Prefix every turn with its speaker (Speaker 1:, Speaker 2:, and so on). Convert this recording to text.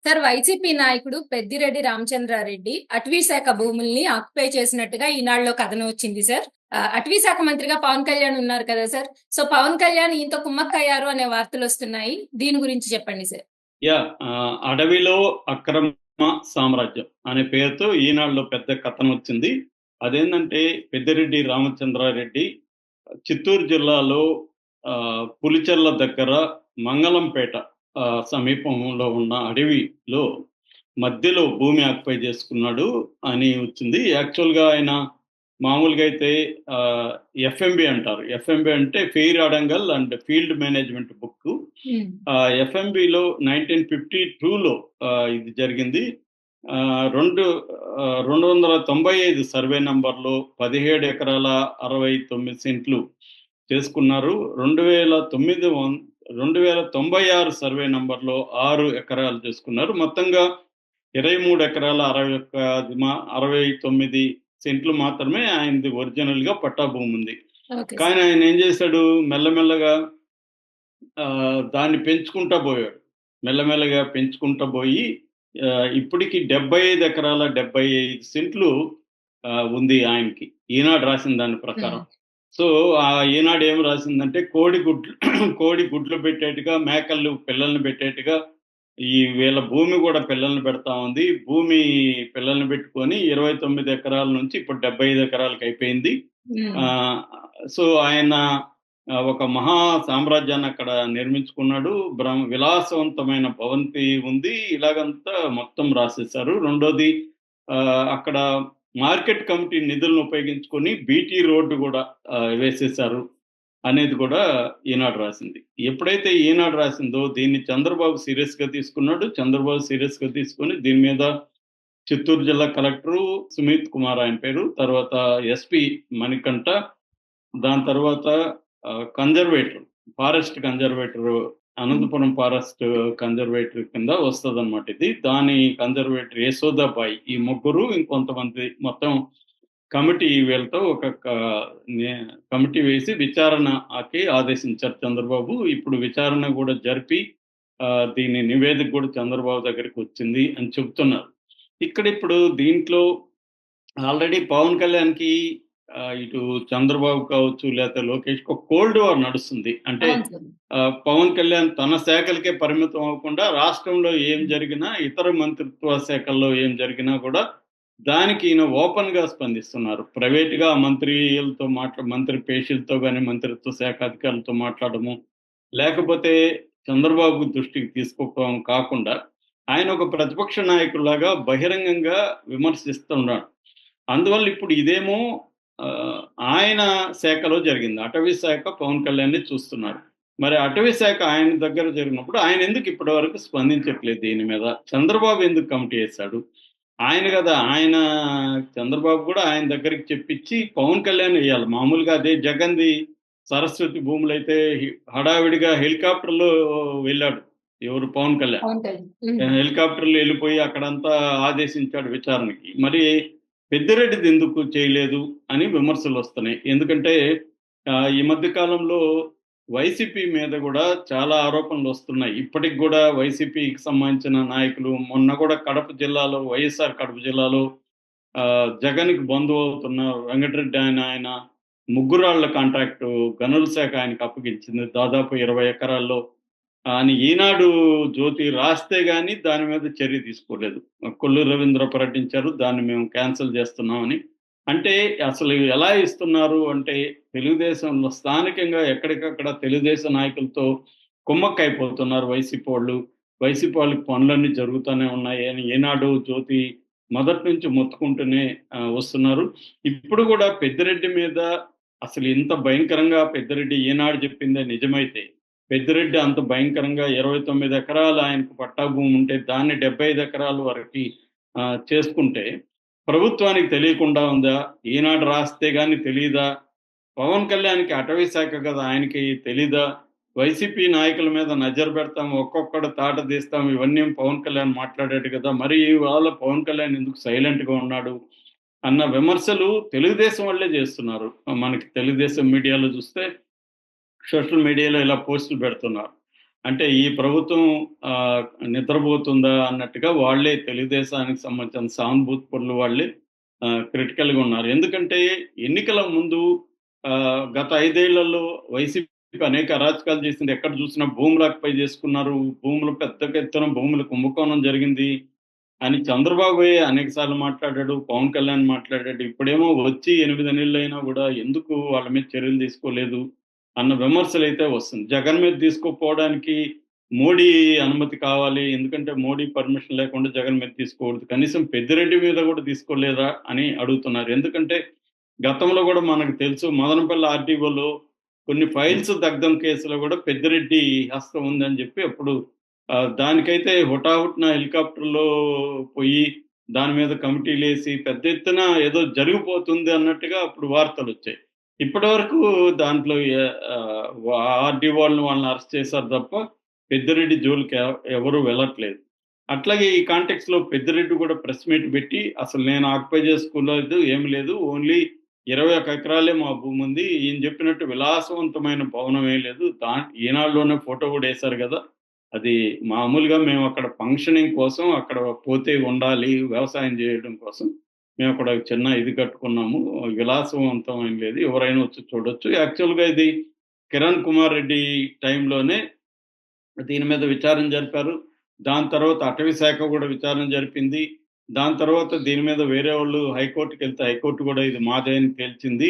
Speaker 1: Sir YCP నాయకుడు పెద్దిరెడ్డి రామచంద్రారెడ్డి అటవీ శాఖ భూముల్ని ఆక్యుపై చేసినట్టుగా ఈనాడులో కథనం వచ్చింది సార్. అటవీ శాఖ మంత్రిగా పవన్ కళ్యాణ్ ఉన్నారు కదా సార్. సో పవన్ కళ్యాణ్ ఈయనతో కుమ్మక్కయ్యారు అనే వార్తలు వస్తున్నాయి. దీని గురించి చెప్పండి సార్.
Speaker 2: అడవిలో అక్రమ సామ్రాజ్యం అనే పేరుతో ఈనాడులో పెద్ద కథనం వచ్చింది. అదేంటంటే పెద్దిరెడ్డి రామచంద్రారెడ్డి చిత్తూరు జిల్లాలో పులిచెర్ల దగ్గర మంగళంపేట సమీపంలో ఉన్న అడవిలో మధ్యలో భూమి ఆక్యుపై చేసుకున్నాడు అని వచ్చింది. యాక్చువల్గా ఆయన మామూలుగా అయితే ఎఫ్ఎంబి అంటారు. ఎఫ్ఎంబి అంటే fair adangal and field management book. ఎఫ్ఎంబిలో 1952లో ఇది జరిగింది. 295 సర్వే నంబర్లో 17 ఎకరాల 69 సెంట్లు చేసుకున్నారు. 2096 సర్వే నంబర్లో 6 ఎకరాలు చేసుకున్నారు. మొత్తంగా 23 ఎకరాల 69 సెంట్లు మాత్రమే ఆయనది ఒరిజినల్ గా పట్టా భూమి ఉంది. కానీ ఆయన ఏం చేశాడు, మెల్లమెల్లగా దాన్ని పెంచుకుంటా పోయాడు. మెల్లమెల్లగా పెంచుకుంటా పోయి ఇప్పటికి 75 ఎకరాల 75 సెంట్లు ఉంది ఆయనకి, ఈనాడు రాసిన దాని ప్రకారం. సో ఆ ఈనాడు ఏం రాసిందంటే కోడి గుడ్లు పెట్టేట్టుగా, మేకలు పిల్లల్ని పెట్టేట్టుగా ఈ వీళ్ళ భూమి కూడా పిల్లల్ని పెడతా ఉంది. భూమి పిల్లల్ని పెట్టుకొని 29 ఎకరాల నుంచి ఇప్పుడు 75 ఎకరాలకు అయిపోయింది. సో ఆయన ఒక మహా సామ్రాజ్యాన్ని అక్కడ నిర్మించుకున్నాడు. విలాసవంతమైన భవంతి ఉంది. ఇలాగంతా మొత్తం రాసేశారు. రెండోది, అక్కడ మార్కెట్ కమిటీ నిధులను ఉపయోగించుకొని బీటీ రోడ్డు కూడా వేసేశారు అనేది కూడా ఈనాడు రాసింది. ఎప్పుడైతే ఈనాడు రాసిందో దీన్ని చంద్రబాబు సీరియస్ గా తీసుకున్నాడు. చంద్రబాబు సీరియస్ గా తీసుకొని దీని మీద చిత్తూరు జిల్లా కలెక్టరు సుమిత్ కుమార్ ఆయన పేరు, తర్వాత ఎస్పీ మణికంఠ, దాని తర్వాత forest conservator Anantapuram forest conservatory కింద వస్తుంది అనమాట ఇది. దాని కన్జర్వేటరీ యశోదాబాయి, ఈ ముగ్గురు ఇంకొంతమంది మొత్తం కమిటీ వీళ్ళతో ఒక కమిటీ వేసి విచారణకి ఆదేశించారు చంద్రబాబు. ఇప్పుడు విచారణ కూడా జరిపి దీని నివేదిక కూడా చంద్రబాబు దగ్గరికి వచ్చింది అని చెబుతున్నారు. ఇప్పుడు దీంట్లో ఆల్రెడీ పవన్ కళ్యాణ్కి ఇటు చంద్రబాబు కావచ్చు లేకపోతే లోకేష్ ఒక కోల్డ్ వార్ నడుస్తుంది. అంటే పవన్ కళ్యాణ్ తన శాఖలకే పరిమితం అవ్వకుండా రాష్ట్రంలో ఏం జరిగినా, ఇతర మంత్రిత్వ శాఖల్లో ఏం జరిగినా కూడా దానికి ఈయన ఓపెన్ గా స్పందిస్తున్నారు. ప్రైవేట్ గా మంత్రి పేషీలతో కానీ మంత్రిత్వ శాఖ అధికారులతో మాట్లాడము, లేకపోతే చంద్రబాబు దృష్టికి తీసుకోవడం కాకుండా ఆయన ఒక ప్రతిపక్ష నాయకులాగా బహిరంగంగా విమర్శిస్తున్నాడు. అందువల్ల ఇప్పుడు ఇదేమో ఆయన శాఖలో జరిగింది. అటవీ శాఖ పవన్ కళ్యాణ్ చూస్తున్నారు. మరి అటవీ శాఖ ఆయన దగ్గర జరిగినప్పుడు ఆయన ఎందుకు ఇప్పటి వరకు స్పందించట్లేదు? దీని మీద చంద్రబాబు ఎందుకు కమిటీ వేశాడు? ఆయన కదా, చంద్రబాబు కూడా ఆయన దగ్గరికి చెప్పించి పవన్ కళ్యాణ్ వేయాలి. మామూలుగా అదే జగన్ది సరస్వతి భూములు అయితే హడావిడిగా హెలికాప్టర్లో వెళ్ళాడు ఎవరు, పవన్ కళ్యాణ్. హెలికాప్టర్లో వెళ్ళిపోయి అక్కడంతా ఆదేశించాడు విచారణకి. మరి పెద్దిరెడ్డిది ఎందుకు చేయలేదు అని విమర్శలు వస్తున్నాయి. ఎందుకంటే ఈ మధ్య కాలంలో వైసీపీ మీద కూడా చాలా ఆరోపణలు వస్తున్నాయి. ఇప్పటికి కూడా వైసీపీకి సంబంధించిన నాయకులు, మొన్న కూడా వైఎస్ఆర్ కడప జిల్లాలో జగన్కి బంధువు అవుతున్న వెంకటరెడ్డి ఆయన ముగ్గురాళ్ల కాంట్రాక్టు గనుల శాఖ ఆయనకు అప్పగించింది, దాదాపు 20 ఎకరాల్లో అని ఈనాడు జ్యోతి రాస్తే గానీ దాని మీద చర్య తీసుకోలేదు. కొల్లు రవీంద్ర ప్రకటించారు దాన్ని మేము క్యాన్సిల్ చేస్తున్నామని. అంటే అసలు ఎలా ఇస్తున్నారు అంటే తెలుగుదేశంలో స్థానికంగా ఎక్కడికక్కడ తెలుగుదేశం నాయకులతో కుమ్మక్కైపోతున్నారు వైసీపీ వాళ్ళు. వైసీపీ వాళ్ళకి పనులన్నీ జరుగుతూనే ఉన్నాయి అని ఈనాడు జ్యోతి మొదటి నుంచి మొత్తుకుంటూనే వస్తున్నారు. ఇప్పుడు కూడా పెద్దిరెడ్డి మీద అసలు ఇంత భయంకరంగా పెద్దిరెడ్డి ఈనాడు చెప్పిందే నిజమైతే, పెద్దిరెడ్డి అంత భయంకరంగా 29 ఎకరాలు ఆయనకు పట్టా భూమి ఉంటే దాన్ని 75 ఎకరాల వరకు చేసుకుంటే ప్రభుత్వానికి తెలియకుండా ఉందా? ఈనాడు రాస్తే గాని తెలీదా? పవన్ కళ్యాణ్కి అటవీ శాఖ కదా, ఆయనకి తెలీదా? వైసీపీ నాయకుల మీద నజర్ పెడతాం, ఒక్కొక్కడు తాట తీస్తాం, ఇవన్నీ పవన్ కళ్యాణ్ మాట్లాడాడు కదా, మరి వాళ్ళ పవన్ కళ్యాణ్ ఎందుకు సైలెంట్ గా ఉన్నాడు అన్న విమర్శలు తెలుగుదేశం వాళ్ళే చేస్తున్నారు. మనకి తెలుగుదేశం మీడియాలో చూస్తే, సోషల్ మీడియాలో ఇలా పోస్టులు పెడుతున్నారు. అంటే ఈ ప్రభుత్వం నిద్రపోతుందా అన్నట్టుగా వాళ్ళే తెలుగుదేశానికి సంబంధించిన సానుభూతి పరులు వాళ్ళే క్రిటికల్‌గా ఉన్నారు. ఎందుకంటే ఎన్నికల ముందు గత 5 ఏళ్లలో వైసీపీ అనేక అరాచకాలు చేసింది. ఎక్కడ చూసినా భూములు ఆక్యుపై చేసుకున్నారు. భూములు పెద్ద ఎత్తున భూముల కుంభకోణం జరిగింది అని చంద్రబాబే అనేక సార్లు మాట్లాడాడు. పవన్ కళ్యాణ్ మాట్లాడాడు. ఇప్పుడేమో వచ్చి 8 నెలలైనా గూడా ఎందుకు వాళ్ళ మీద చర్యలు తీసుకోలేదు అన్న విమర్శలైతే వస్తుంది. జగన్ మీద తీసుకోకపోవడానికి మోడీ అనుమతి కావాలి. ఎందుకంటే మోడీ పర్మిషన్ లేకుండా జగన్ మీద తీసుకోకూడదు. కనీసం పెద్దిరెడ్డి మీద గూడా తీసుకోలేదా అని అడుగుతున్నారు. ఎందుకంటే గతంలో గూడా మనకు తెలుసు మదనపల్లి ఆర్‌డీఓలో కొన్ని ఫైల్స్ దగ్ధం కేసులో గూడా పెద్దిరెడ్డి హస్తం ఉందని జెప్పి అప్పుడు దానికైతే హుటాహుటిన హెలికాప్టర్‌లో పోయి దాని మీద కమిటీలేసి పెద్ద ఎత్తున ఏదో జరిగిపోతుంది అన్నట్టుగా అప్పుడు వార్తలొచ్చాయి. ఇప్పటివరకు దాంట్లో ఆర్‌డీఓ వాళ్ళని అరెస్ట్ చేశారు తప్ప పెద్దిరెడ్డి జోలికి ఎవరు వెళ్ళట్లేదు. అట్లాగే ఈ కాంటెక్స్‌లో పెద్దిరెడ్డి కూడా ప్రెస్ మీట్ పెట్టి అసలు నేను ఆక్యుపై చేసుకోలేదు, ఏమి లేదు. ఓన్లీ 21 ఎకరాలే మా భూముంది. ఈయన చెప్పినట్టు విలాసవంతమైన భవనమే లేదు. ఈనాడులోనే ఫోటో కూడా ఏశారు గదా! అది మామూలుగా మేమక్కడ ఫంక్షనింగ్ కోసం అక్కడ పోతే ఉండాలి, వ్యవసాయం చేయడం కోసం. మేమక్కడ చిన్న ఇది కట్టుకున్నాము. విలాసవంతం ఏం లేదు. ఎవరైనా వచ్చి చూడొచ్చు. యాక్చువల్‌గా ఇది కిరణ్ కుమార్ రెడ్డి టైంలోనే దీని మీద విచారణ జరిపారు. దాని తర్వాత అటవీ శాఖ గూడా విచారణ జరిపింది. దాని తర్వాత దీని మీద వేరే వాళ్ళు హైకోర్ట్‌కెళ్తే హైకోర్ట్ గూడా ఇది మాదే అని తేల్చింది.